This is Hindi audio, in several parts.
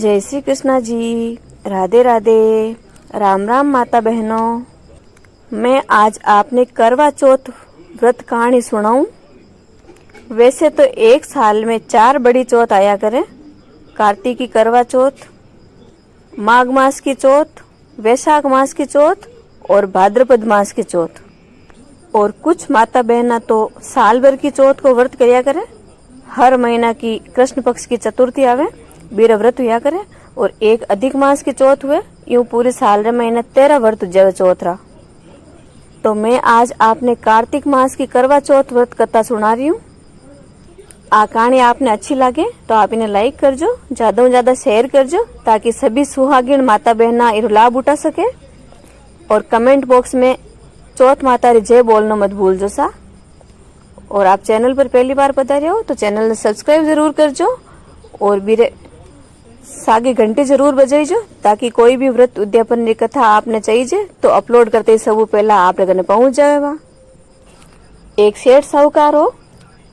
जय श्री कृष्णा जी, राधे राधे, राम राम माता बहनों। मैं आज आपने करवा चौथ व्रत कहानी सुनाऊं। वैसे तो एक साल में 4 बड़ी चौथ आया करें। कार्तिक की करवा चौथ, माघ मास की चौथ, वैशाख मास की चौथ और भाद्रपद मास की चौथ। और कुछ माता बहना तो साल भर की चौथ को व्रत करया करें। हर महीना की कृष्ण पक्ष की चतुर्थी आवे बीर व्रत हुआ करे और एक अधिक मास की चौथ हुए, यूं पूरे साल रे महीने 13 व्रत जब चौथ रहा। तो मैं आज आपने कार्तिक मास की करवा चौथ व्रत कथा सुना रही हूँ। आ कहानी आपने अच्छी लगे तो आप इन्हें लाइक करजो, ज्यादा से ज्यादा शेयर करजो ताकि सभी सुहागिन माता बहना इरो लाभ उठा सके। और कमेंट बॉक्स में चौथ माता री जय बोलना मत भूलजो सा। और आप चैनल पर पहली बार पधारे हो तो चैनल ने सब्सक्राइब जरूर करजो और बीरे सागे घंटे जरूर बजाइजो ताकि कोई भी व्रत उद्यापन की कथा आपने चाहिए तो अपलोड करते ही सब पहला आप घने पहुंच जाएगा। एक सेठ साहूकार हो,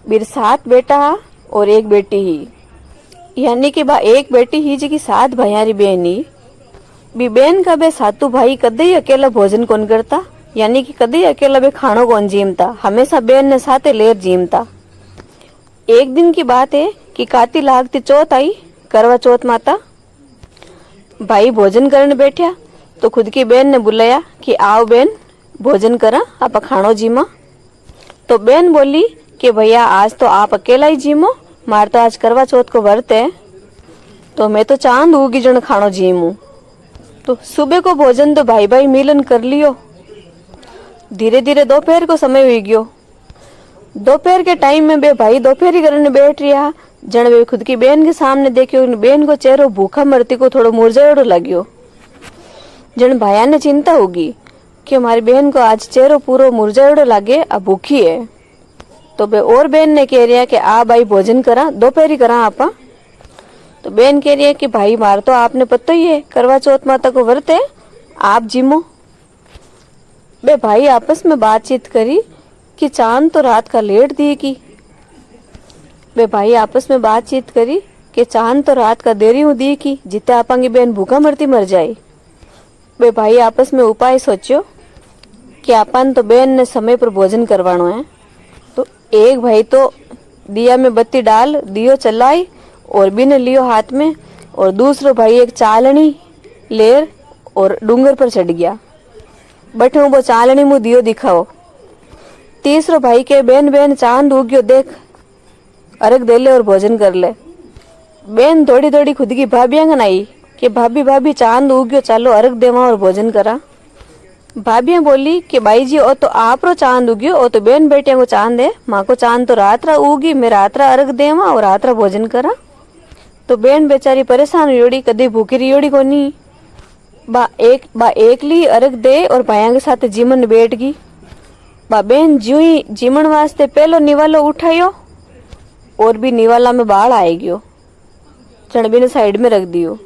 बीर 7 बेटा और 1 बेटी ही, यानी कि बा 1 बेटी ही जी की 7 भाइयारी बहन ही। बी बहन का बे सातू भाई कदे अकेला भोजन कौन करता, यानी कि कदे अकेला बे खानो कौन जीमता, हमेशा बहन ने साथे लेर जीमता। एक दिन की बात है कि काती लागती चौथ आई, करवा चौथ माता। भाई भोजन करने बैठा तो खुद की बहन ने बुलाया कि आओ बहन भोजन करा, आप खानो जीमा। तो बहन बोली कि भैया आज तो आप अकेला ही जीमो, मार तो आज करवा चौथ को व्रत है, तो मैं तो चांद उगी जन खानो जीमू। तो सुबह को भोजन तो भाई भाई मिलन कर लियो। धीरे धीरे दोपहर को समय हुई गयो। दोपहर के टाइम में बे भाई दोपहरी करने बैठ रहा। जन वे खुद की बहन के सामने देखियो, बहन को चेहरो भूखा मरती को थोड़ो मुरझायोड़ो लाग्यो। जन भाया ने चिंता होगी कि हमारी बहन को आज चेहरो पूरो मुरझायोड़ो लागे, अब भूखी है। तो बे और बहन ने कह रहा कि आ भाई भोजन करा, दोपहरी करा आपा। तो बहन कह रही है कि भाई मार तो आपने पता ही है करवा चौथ माता को व्रत है, आप जिमो। बे भाई आपस में बातचीत करी कि चांद तो रात का लेट दिए की। वे भाई आपस में बातचीत करी कि चांद तो रात का देरी हो दिए की, जिते आपांगी बहन भूखा मरती मर जाए। वे भाई आपस में उपाय सोचो कि अपन तो बहन ने समय पर भोजन करवानो है। तो एक भाई तो दिया में बत्ती डाल दियो चलाई और बिन लियो हाथ में, और दूसरो भाई एक चालनी लेर और डूंगर पर चढ़ गया। बटे वो चालनी मुँह दियो दिखाओ। तीसरो भाई के बहन बहन चांद उग्यो देख, अर्घ दे ले और भोजन कर ले। बहन दौड़ी दौड़ी खुद की भाभियां आई कि भाभी भाभी चांद उग्यो, चालो अर्घ देवा और भोजन करा। भाभियां बोली कि भाई जी ओ तो आप रो चांद उग्यो, ओ तो बहन बेटिया को चांद है, माँ को चांद तो रात रा उगी, मैं रात रा अर्घ देवा और रात रा भोजन करा। तो बहन बेचारी परेशान हुई, कदी भूखी रही कोनी। बा एक ली अर्घ दे और भाइया के साथ जीमन बैठ गई। बा बहन ज्यों ही जीमन वास्ते पहलो निवालो उठायो और भी निवाला में बाढ़ आए गयो, चढ़बी ने साइड में रख दियो।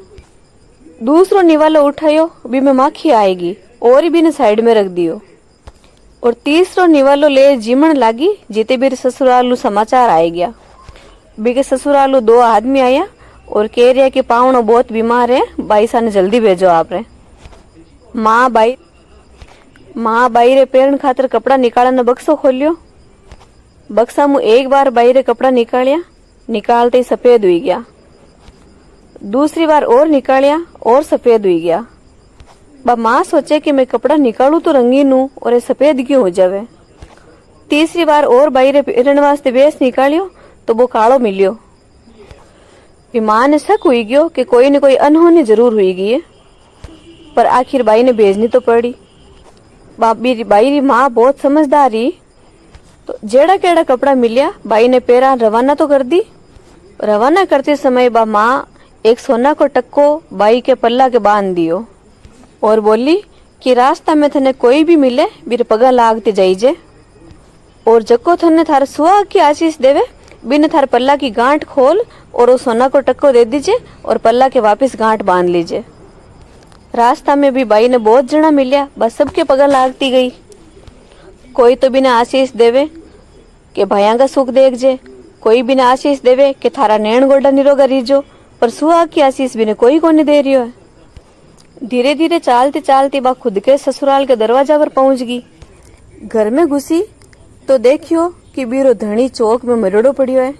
दूसरो निवालो उठायो, भी में माखी आएगी और भी ने साइड में रख दियो। और तीसरो निवालो ले जीमन लागी, जीते भी ससुरालू समाचार आए गया। बी के ससुरालू 2 आदमी आया और कह रहा कि पावनो बहुत बीमार है, भाई सा ने जल्दी भेजो आप रे। माँ बाई रे पेरण खातर कपड़ा निकालने बक्सो खोलियो। बक्सा मुँह एक बार बाहर कपड़ा निकालिया, निकालते ही सफेद हुई गया। दूसरी बार और निकालिया और सफेद हुई गया। बा माँ सोचे कि मैं कपड़ा निकालू तो रंगीन हूँ और ये सफेद क्यों हो जावे। तीसरी बार और बाहर पेरण वास्ते बेस निकालियो तो वो कालो मिलियो। माँ ने शक हुई गयो कि कोई न कोई अनहोनी जरूर हुई गई है, पर आखिर बाई ने भेजनी तो पड़ी। बाई री माँ बहुत समझदार रही, तो जेड़ा केड़ा कपड़ा मिलिया बाई ने पेरा रवाना तो कर दी। रवाना करते समय बा माँ एक सोना को टक्को बाई के पल्ला के बांध दियो और बोली कि रास्ता में थने कोई भी मिले बीर पगा लागते जाइजे, और जक्को थने थार सुहाग की आशीष देवे बिन थार पल्ला की गांठ खोल और वो सोना को टक्को दे दीजिए और पल्ला के वापस गांठ बांध लीजिए। रास्ता में भी बाई ने बहुत जना मिलिया, बस सबके पगा लागती गई। कोई तो बिना आशीष देवे कि भैया का सुख देख जे, कोई बिना आशीष देवे कि थारा नैन गोडा निरोगा रीजो, पर सुहाग की आशीष भी ने कोई को नहीं दे रही है। धीरे धीरे चालती चालती बा खुद के ससुराल के दरवाजा पर पहुंच गई। घर में घुसी तो देखियो कि बीरो धनी चौक में मरोड़ो पड़ियो है।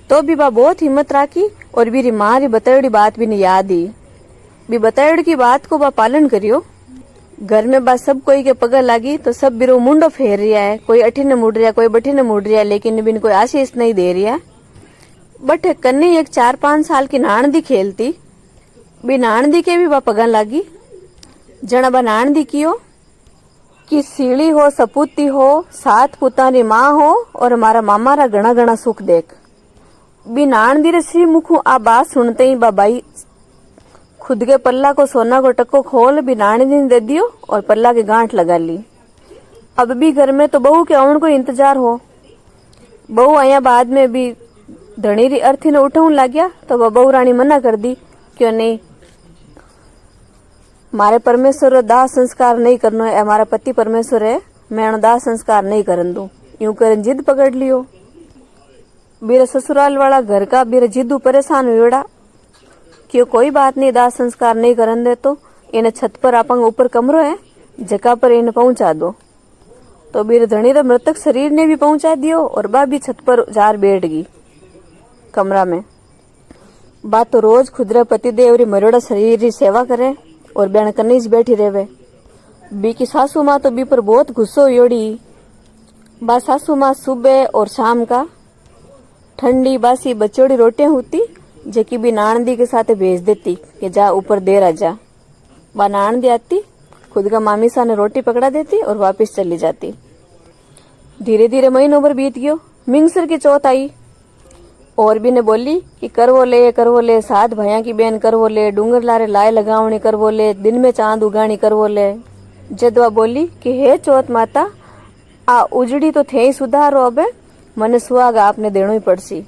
तो भी बा बहुत हिम्मत राखी और बीरी माँ री बतायोड़ी बात भी ने याद ही। भी बतायोड़ी की बात को बा पालन करियो। घर में बा सब कोई के पगा लागी तो सब बीरो मुंडो फेर रिया है, कोई अठीने मुड़ रिया कोई बठीने मुड़ रिया, लेकिन बिन कोई आशीष नहीं दे रिया। बट कन्ने एक 4-5 साल की नानदी खेलती भी नानदी के भी बा पगा लागी। जना बा नानदी कियो कि सीली हो सपूती हो 7 पुतानी माँ हो और हमारा मामा रा घना घना सुख देख। भी नानदी रे श्री मुखू आ बात सुनते ही बाबाई खुद के पल्ला को सोना को टक्को खोल भी नानदी ने दे दियो और पल्ला की गांठ लगा ली। अब भी घर में तो बहू के आउण को इंतजार हो। बहू आया बाद में भी धनी री अर्थी ने उठाउन लाग्या तो वह बहू रानी मना कर दी, क्यों नहीं मारे परमेश्वर रो दाह संस्कार नहीं करनो है, हमारा पति परमेश्वर है, मैं दाह संस्कार नहीं करन दूं। यूं कर जिद पकड़ लियो। मेरे ससुराल वाला घर का मेरे जिद्दू परेशान हुआ कि कोई बात नहीं दाह संस्कार नहीं करन दे तो इन्हें छत पर आपंग ऊपर कमरो है जगह पर इन्हें पहुंचा दो। तो मेरे धनी रो मृतक शरीर ने भी पहुंचा दियो और बा भी छत पर जार बैठ गई कमरा में। बात तो रोज खुदरे पतिदेव री मरोड़ा शरीर री सेवा करे और बेन कन्नीज बैठी रहे। बी की सासू माँ तो बी पर बहुत गुस्सो योड़ी। बा सासू माँ सुबह और शाम का ठंडी बासी बचोड़ी रोटियां होती जेकी भी नानदी के साथ भेज देती कि जा ऊपर देर आ जा। बा नानदी आती खुद का मामी सा ने रोटी पकड़ा देती और वापस चली जाती। धीरे धीरे महीनों भर बीत गयो। मिंगसर की चौथ आई और भी ने बोली कि करवो ले 7 भैया की बहन करवो ले, डूंगर लारे लाए लगावनी करवो ले, दिन में चांद उगानी करवो ले। जदवा बोली कि हे चौथ माता आ उजड़ी तो थे ही सुधारो, अब मने सुहाग आपने देनो ही पड़सी।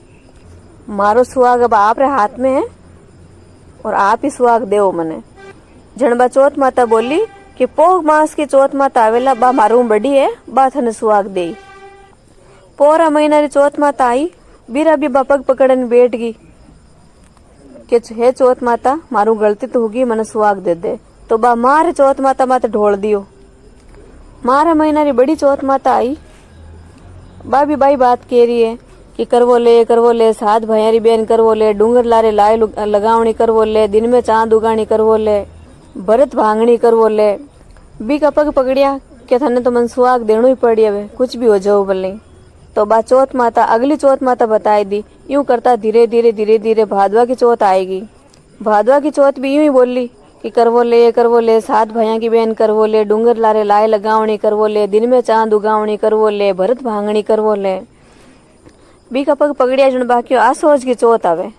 मारो सुहाग अब आप रे हाथ में है और आप ही सुहाग देओ मने। जनबा चौथ माता बोली कि पोह मास की चौथ माता आवेला बा मारू बड़ी है बा थने सुहाग दे। पोरा महीना री चौथ माता आई बीरा भी पग पकड़न बैठ गई कि हे चौथ माता मारू गलती तो होगी मने सुहाग दे दे। तो बा मारे चौथ माता माते ढोल दियो। मारा महीना री बड़ी चौथ माता आई बा भी बाई बात कह रही है कि करवो ले 7 भैया री बहन करवो ले, डूंगर लारे लाए लगावनी करवो ले, दिन में चांद उगानी करवो ले, भरत भांगनी करवो ले। बी का पग पकड़िया कि थने तो मन सुहाग देनो ही पड़ी, अब कुछ भी हो जाओ बोले। तो बा चौथ माता अगली चौथ माता बताई दी। यूं करता धीरे धीरे भादवा की चौथ आएगी। भादवा की चौथ भी यूं ही बोली कि करवो ले 7 भैया की बहन करवो ले, डूंगर लारे लाए लगावनी करवो ले, दिन में चांद उगावनी करवो ले, भरत भांगनी करवो ले। बी का पग पकड़िया जन बाकी आसोज की चौथ आवे।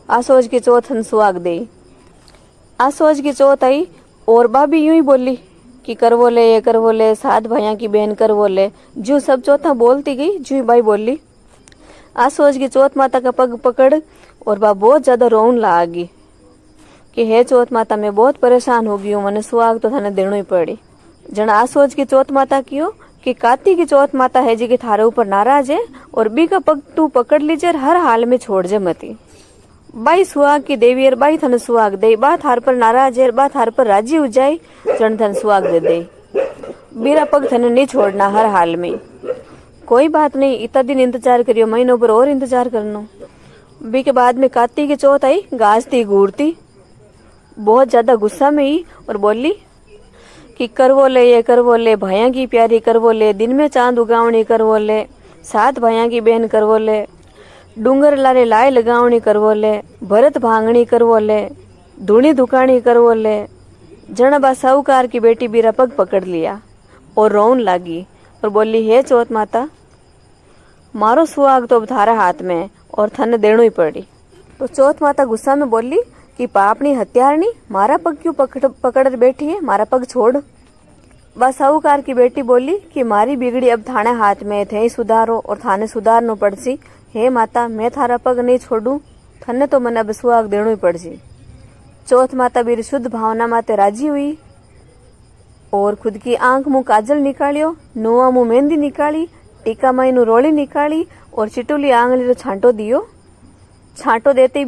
आसोज की चौथ हन सुहाग दे। आसोज की चौथ आई और बा भी यूं ही बोली कि करवो ले 7 भैया की बहन करवो ले। जो सब चौथा बोलती गई जू बाई बोली। आसोज की चौथ माता का पग पकड़ और बा बहुत ज्यादा रोन लागी कि हे चौथ माता मैं बहुत परेशान हो गई हूँ, मने सुहाग तो थाने देनो ही पड़ी। जन आसोज की चौथ माता कियो कि काती की चौथ माता है जी की थारे ऊपर नाराज है और बी का पग तू पकड़ लीजिए हर हाल में छोड़ जे मती। बाई सुहाग की देवी और बाई थने सुहाग दे, बा थार पर नाराज है बा थार पर राजी हो जाए जन थन सुहाग दे दे। मेरा पग थने नहीं छोड़ना हर हाल में। कोई बात नहीं, इतना दिन इंतजार करियो, महीनों पर और इंतजार करना। बी के बाद में काती की चौथ आई। गाजती घूरती बहुत ज्यादा गुस्सा में ही और बोली कि करवो ले भैया की प्यारी करवो ले, दिन में चांद उगावनी करवो ले, 7 भैया की बहन करवो ले, डूंगर लारे लाए लगावनी करवो ले, भरत भांगनी करवो ले, धूणी धुकानी करवो ले। जनबा साहूकार की बेटी बीरा पग पकड़ लिया और रोन लागी और बोली हे चौथ माता मारो सुहाग तो अब थारा हाथ में और थने देनो ही पड़ी। तो चौथ माता गुस्सा में बोली कि पापनी हत्यारनी मारा पग क्यों पकड़ बैठी है, मारा पग छोड़। बा साहूकार की बेटी बोली कि मारी बिगड़ी अब थाने हाथ में थे सुधारो और थाने सुधारनो पड़सी। हे माता मैं थारा पग नहीं छोड़ू, थने तो मन अब सुहाग देनो ही पड़सी। चौथ माता मेरी शुद्ध भावना माते राजी हुई और खुद की आंख मुंह काजल निकालियो, नुआ मुंह मेहंदी निकाली, टीका माई नु रोली निकाली और चिटुली आंगली रो छांटो दियो छांटो देते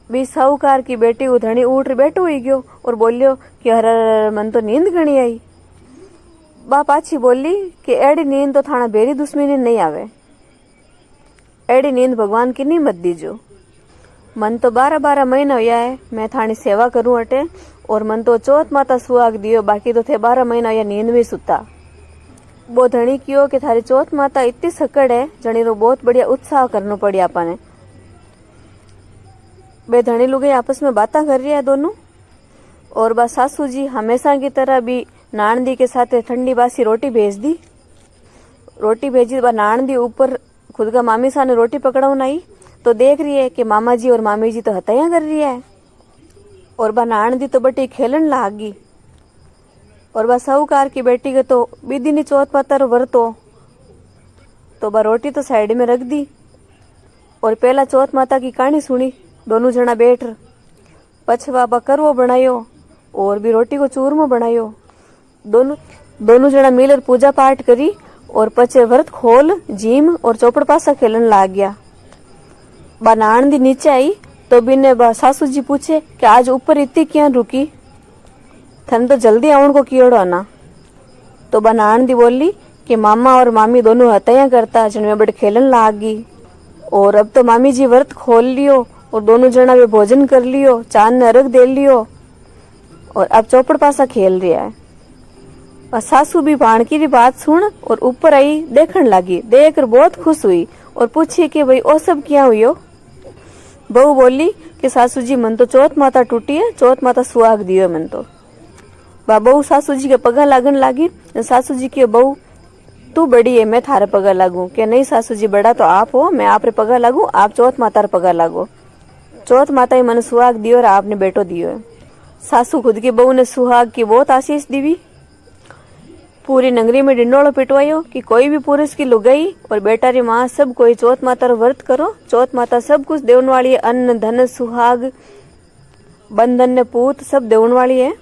भी साहूकार की बेटी उधणी उठ बैठो ही गयो और बोलियो कि हर मन तो नींद घणी आई। बा पाछी बोली कि एड़ी नींद तो थाना बेरी दुश्मनी नहीं आवे, एड़ी नींद भगवान की नहीं मत दीजो। मन तो 12-12 महीना होया है मैं थानी सेवा करूं अटे, और मन तो चौथ माता सुहाग दियो, बाकी तो थे 12 महीना होया नींद में सुता। वो धणी कियो कि थारी चौथ माता इतनी सकड़ है, जनी रो बहुत बढ़िया उत्साह करनो पड़ी आपने। बे धणी लोग आपस में बातें कर रही है दोनों, और बा सासू जी हमेशा की तरह भी नानदी के साथ ठंडी बासी रोटी भेज दी। रोटी भेजी, बा नानदी ऊपर खुद का मामी सा ने रोटी पकड़ाऊन आई तो देख रही है कि मामा जी और मामी जी तो हथैया कर रही है, और बा नानदी तो बटी खेलन लागी। और बा साहूकार की बेटी के तो बीदी नी चौथ माता व्रतो, तो बा रोटी तो साइड में रख दी और पहला चौथ माता की कहानी सुनी। दोनों जना बैठ पछवा बा करवो बनायो और भी रोटी को चूरमो बनायो। दोनों जना मिलकर पूजा पाठ करी और पचे व्रत खोल जीम और चौपड़ पासा खेलन लाग गया। बा नानदी नीचे आई तो बिने बा सासू जी पूछे कि आज ऊपर इतनी क्या रुकी, थन तो जल्दी आउण को कियोड़ो ना। तो बा नानदी बोली कि मामा और मामी दोनों हथैया करता जिनमें बड़े खेलन लाग गई, और अब तो मामी जी व्रत खोल लियो और दोनों जना वे भोजन कर लियो, चांद ने अर्घ दे लियो और अब चौपड़ पासा खेल रहा है। और सासू भी भाणकी की बात सुन और ऊपर आई देखने लगी, देखकर बहुत खुश हुई और पूछी कि भाई ओ सब क्या हुई हो। बहू बोली कि सासू जी मन तो चौथ माता टूटी है, चौथ माता सुहाग दियो मन तो। बहू सासू जी के पगा लागन लागी। सासू जी की बहू तू बड़ी है मैं थारे पगा लागू, कि नहीं सासू जी बड़ा तो आप हो, मैं आप रे पगा लागू, आप चौथ माता रे पगा लागो। चौथ माता ही मन सुहाग दियो और आपने बेटो दियो है। सासू खुद की बहू ने सुहाग की बहुत आशीष दी। पूरी नगरी में डिंडोलो पिटवायो कि कोई भी पुरुष की लुगाई और बेटा री माँ सब कोई चौथ माता रो व्रत करो, चौथ माता सब कुछ देवन वाली है, अन्न धन सुहाग बंधन ने पूत सब देवन वाली है।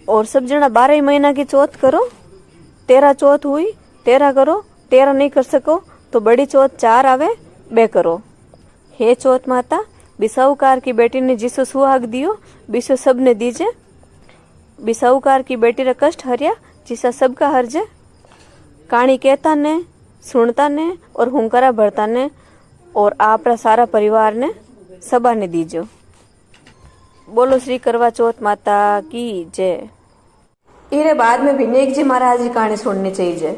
और सब जना 12 महीना की चौथ करो, 13 चौथ हुई 13 करो, 13 नहीं कर सको तो बड़ी चौथ 4 आवे बे करो। हे चौथ माता, बिसाऊकार की बेटी ने जिसो सुहाग दियो बिसो सब ने दीजे, बिसाऊकार की बेटी रा कष्ट हरिया जिसा सबका हर्जे। कहानी कहता ने सुनता ने और हुंकारा भरता ने और आप रा सारा परिवार ने सबा ने दीजो। बोलो श्री करवा चौथ माता की जय। इरे बाद में विनायक जी महाराज की कहानी सुननी चाहिए।